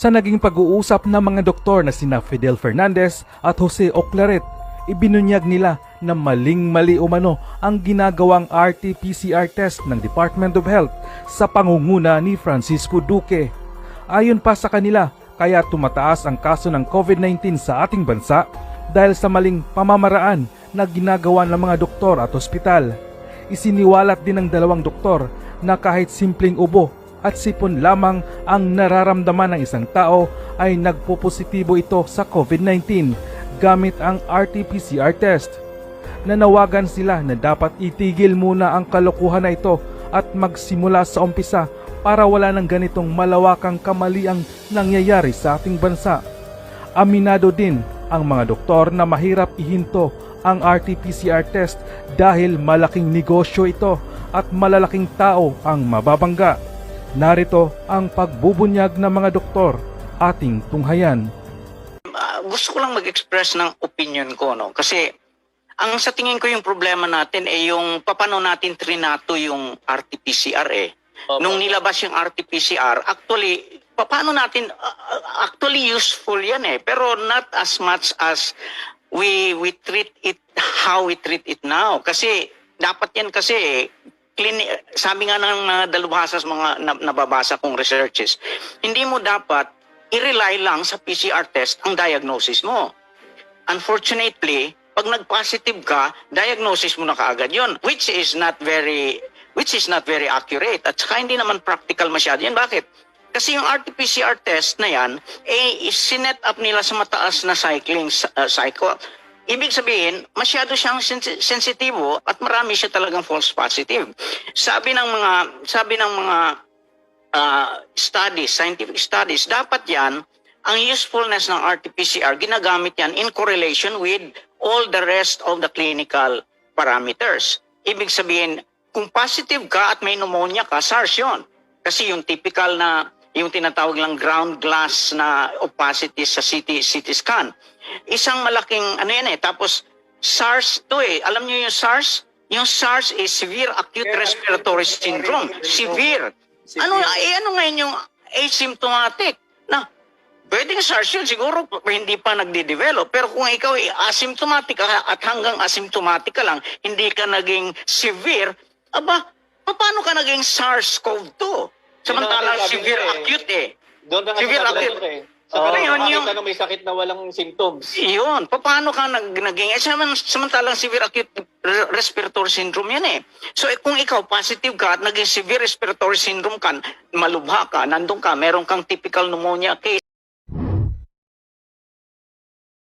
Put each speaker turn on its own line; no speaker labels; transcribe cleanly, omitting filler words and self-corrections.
Sa naging pag-uusap ng mga doktor na sina Fidel Fernandez at Jose Oclaret, ibinunyag nila na maling-mali umano ang ginagawang RT-PCR test ng Department of Health sa pangunguna ni Francisco Duque. Ayon pa sa kanila, kaya tumataas ang kaso ng COVID-19 sa ating bansa dahil sa maling pamamaraan na ginagawa ng mga doktor at ospital. Isiniwalat din ng dalawang doktor na kahit simpleng ubo at sipon lamang ang nararamdaman ng isang tao ay nagpopositibo ito sa COVID-19 gamit ang RT-PCR test. Nanawagan sila na dapat itigil muna ang kalokohan na ito at magsimula sa umpisa para wala ng ganitong malawakang kamaliang nangyayari sa ating bansa. Aminado din ang mga doktor na mahirap ihinto ang RT-PCR test dahil malaking negosyo ito at malalaking tao ang mababangga. Narito ang pagbubunyag ng mga doktor, ating tunghayan.
Gusto ko lang mag-express ng opinion ko, no? Kasi ang sa tingin ko yung problema natin ay yung paano natin trinato yung RT-PCR eh. Nung nilabas yung RT-PCR, actually, paano natin, actually useful yan eh. Pero not as much as we treat it, how we treat it now. Kasi dapat yan kasi sabi nga ng dalubhasa sa mga nababasa kong researches, hindi mo dapat i-rely lang sa PCR test ang diagnosis mo. Unfortunately, pag nag-positive ka, diagnosis mo na kaagad yun, which is not very accurate at saka hindi naman practical masyado yan. Bakit? Kasi yung RT-PCR test na yan, sinet up nila sa mataas na cycle. Ibig sabihin, masyado siyang sensitibo at marami siya talagang false positive. Sabi ng mga studies, scientific studies, dapat yan, ang usefulness ng RT-PCR, ginagamit yan in correlation with all the rest of the clinical parameters. Ibig sabihin, kung positive ka at may pneumonia ka, SARS yun. Kasi yung typical na, yung tinatawag lang ground glass na opacity sa CT scan. Isang malaking, ano yan eh, tapos SARS to eh. Alam niyo yung SARS? Yung SARS is Severe Acute Respiratory Syndrome. Severe. Ano ngayon yung asymptomatic? Na, pwedeng SARS yun, siguro hindi pa nagde-develop. Pero kung ikaw ay asymptomatic at hanggang asymptomatic ka lang, hindi ka naging severe, aba, paano ka naging SARS-CoV-2? Samantalang severe acute eh.
Doon ka nga
Severe
sa
acute.
eh. Sa
Yun,
may sakit na walang symptoms.
Yun, paano ka naging, samantalang severe acute respiratory syndrome yan eh. So kung ikaw positive ka at naging severe respiratory syndrome ka, malubha ka, nandun ka, meron kang typical pneumonia case,